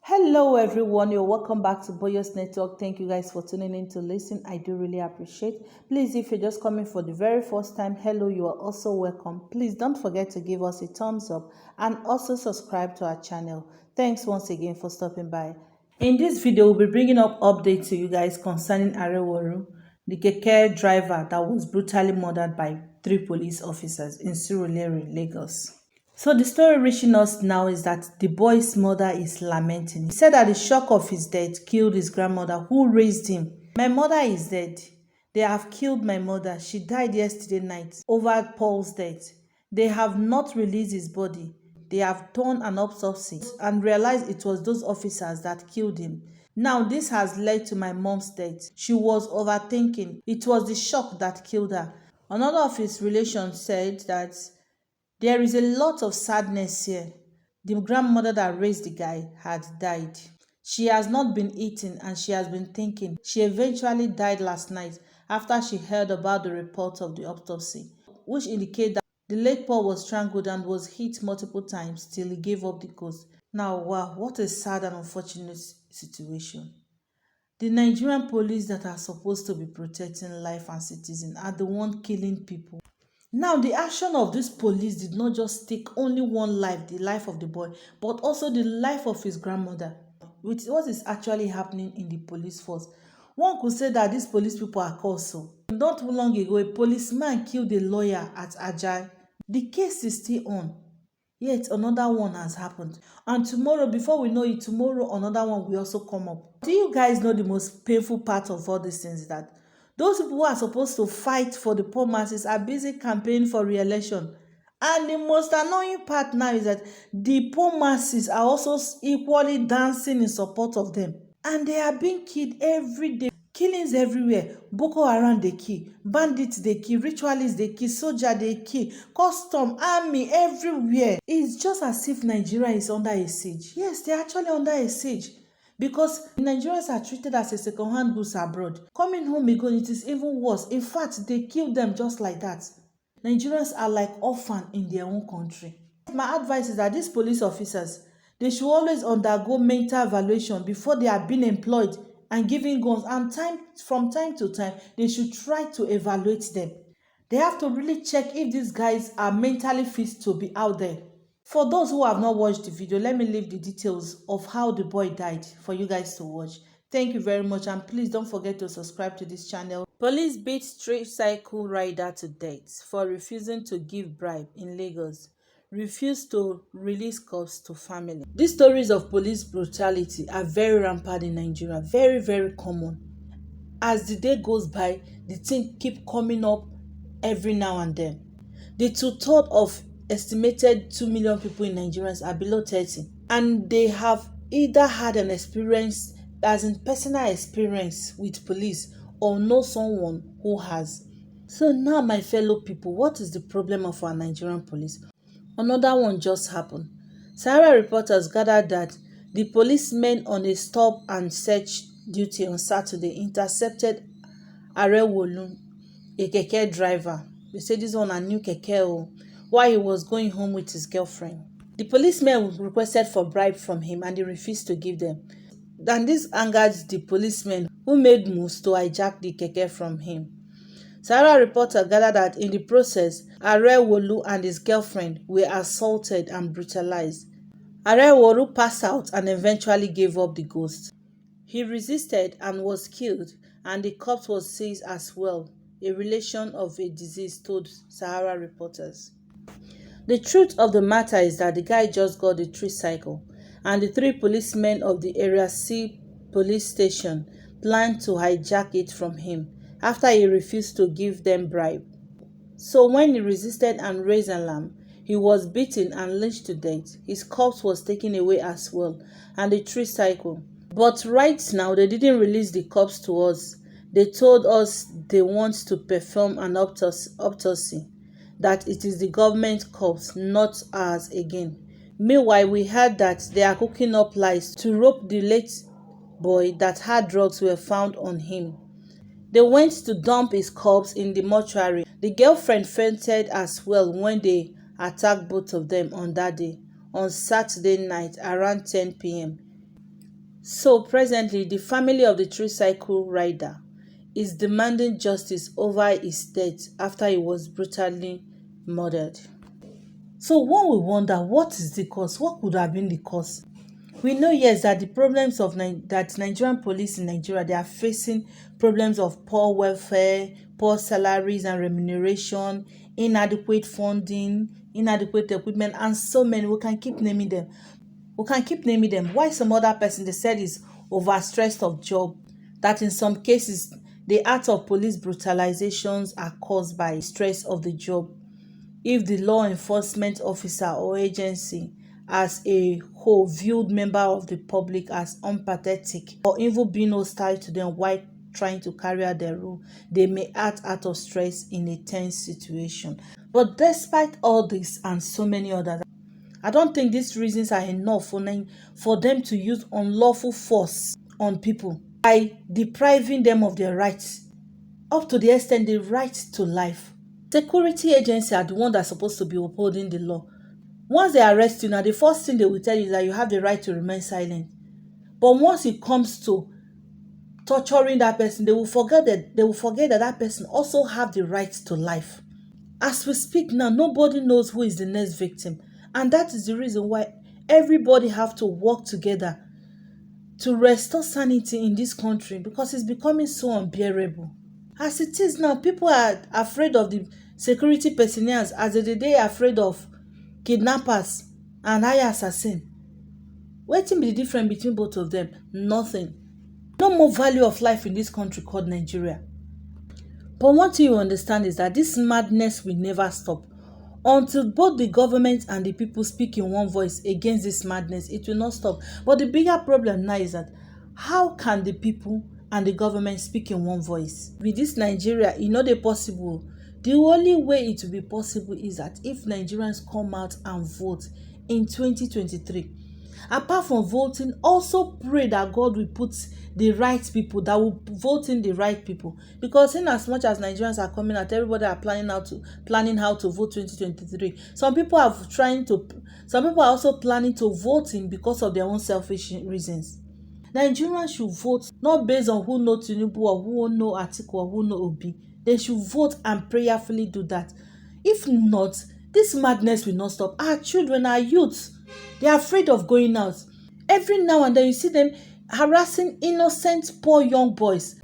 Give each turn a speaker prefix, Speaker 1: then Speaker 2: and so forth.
Speaker 1: Hello, everyone. You're welcome back to Boyos Network. Thank you guys for tuning in to listen. I do really appreciate. Please, if you're just coming for the very first time, hello, you are also welcome. Please don't forget to give us a thumbs up and also subscribe to our channel. Thanks once again for stopping by. In this video, we'll be bringing up updates to you guys concerning Arewaru, the keke driver that was brutally murdered by 3 police officers in Surulere, Lagos. So the story reaching us now is that the boy's mother is lamenting. He said that the shock of his death killed his grandmother who raised him. My mother is dead. They have killed my mother. She died yesterday night over Paul's death. They have not released his body. They have done an autopsy and realized it was those officers that killed him. Now this has led to my mom's death. She was overthinking. It was the shock that killed her. Another of his relations said that there is a lot of sadness here. The grandmother that raised the guy had died. She has not been eating and she has been thinking. She eventually died last night after she heard about the report of the autopsy, which indicate that the late Paul was strangled and was hit multiple times till he gave up the ghost. Now, wow, what a sad and unfortunate situation. The Nigerian police that are supposed to be protecting life and citizens are the one killing people. Now, the action of this police did not just take only one life, the life of the boy, but also the life of his grandmother, with what is actually happening in the police force. One could say that these police people are also. Not too long ago, a policeman killed a lawyer at Ajay. The case is still on. Yet another one has happened. And tomorrow, before we know it, tomorrow another one will also come up. Do you guys know the most painful part of all these things? That those people who are supposed to fight for the poor masses are busy campaigning for re-election. And the most annoying part now is that the poor masses are also equally dancing in support of them. And they are being killed every day. Killings everywhere. Boko Haram they kill, bandits they kill, ritualists they kill, soldier they kill, custom, army everywhere. It's just as if Nigeria is under a siege. Yes, they're actually under a siege. Because Nigerians are treated as a second-hand goods abroad. Coming home again, it is even worse. In fact, they kill them just like that. Nigerians are like orphans in their own country. My advice is that these police officers, they should always undergo mental evaluation before they are being employed and given guns, and from time to time they should try to evaluate them. They have to really check if these guys are mentally fit to be out there. For those who have not watched the video, let me leave the details of how the boy died for you guys to watch. Thank you very much, and please don't forget to subscribe to this channel. Police beat tricycle rider to death for refusing to give bribe in Lagos. Refuse to release cops to family. These stories of police brutality are very rampant in Nigeria, very, very common. As the day goes by, the thing keep coming up every now and then. The two-thirds of estimated 2 million people in Nigeria are below 30, and they have either had an experience, as in personal experience with police, or know someone who has. So now, my fellow people, what is the problem of our Nigerian police? Another one just happened. Sahara reporters gathered that the policemen on a stop and search duty on Saturday intercepted Arewolu, a keke driver. They say this one a new keke while he was going home with his girlfriend. The policemen requested for bribe from him and he refused to give them. And this angered the policemen who made moves to hijack the keke from him. Sahara reporter gathered that in the process, Arewolu and his girlfriend were assaulted and brutalized. Arewolu passed out and eventually gave up the ghost. He resisted and was killed, and the corpse was seized as well, a relation of a deceased told Sahara reporters. The truth of the matter is that the guy just got the tricycle, and the 3 policemen of the Area C police station planned to hijack it from him after he refused to give them bribe. So when he resisted and raised alarm, he was beaten and lynched to death. His corpse was taken away as well, and the tricycle. But right now, they didn't release the corpse to us. They told us they want to perform an autopsy, that it is the government corpse, not ours again. Meanwhile, we heard that they are cooking up lies to rope the late boy that hard drugs were found on him. They went to dump his corpse in the mortuary. The girlfriend fainted as well when they attacked both of them on that day, on Saturday night around 10 p.m. So presently, the family of the tricycle rider is demanding justice over his death after he was brutally murdered. So one will wonder, what is the cause? What could have been the cause? We know, yes, that the problems of that Nigerian police in Nigeria, they are facing problems of poor welfare, poor salaries and remuneration, inadequate funding, inadequate equipment, and so many. We can keep naming them. Why some other person, they said, is overstressed of job, that in some cases the act of police brutalizations are caused by stress of the job. If the law enforcement officer or agency as a whole viewed member of the public as unpathetic or even being hostile to them while trying to carry out their role, they may act out of stress in a tense situation. But despite all this and so many others, I don't think these reasons are enough for them to use unlawful force on people by depriving them of their rights, up to the extent the right to life. Security agencies are the one that's supposed to be upholding the law. Once they arrest you now, the first thing they will tell you is that you have the right to remain silent. But once it comes to torturing that person, they will forget that that person also have the right to life. As we speak now, nobody knows who is the next victim. And that is the reason why everybody have to work together to restore sanity in this country, because it's becoming so unbearable. As it is now, people are afraid of the security personnel as they are afraid of kidnappers and high assassin. Wetin be the difference between both of them? Nothing. No more value of life in this country called Nigeria. But one thing you understand is that this madness will never stop. Until both the government and the people speak in one voice against this madness, it will not stop. But the bigger problem now is that how can the people and the government speak in one voice? With this Nigeria, e no dey possible. The only way it will be possible is that if Nigerians come out and vote in 2023. Apart from voting, also pray that God will put the right people, that will vote in the right people. Because in as much as Nigerians are coming out, everybody are planning how to vote 2023. Some people are also planning to vote in because of their own selfish reasons. Nigerians should vote not based on who know Tinubu or who know Atiku or who know Obi. They should vote and prayerfully do that. If not, this madness will not stop. Our children, our youths, they are afraid of going out. Every now and then you see them harassing innocent, poor young boys.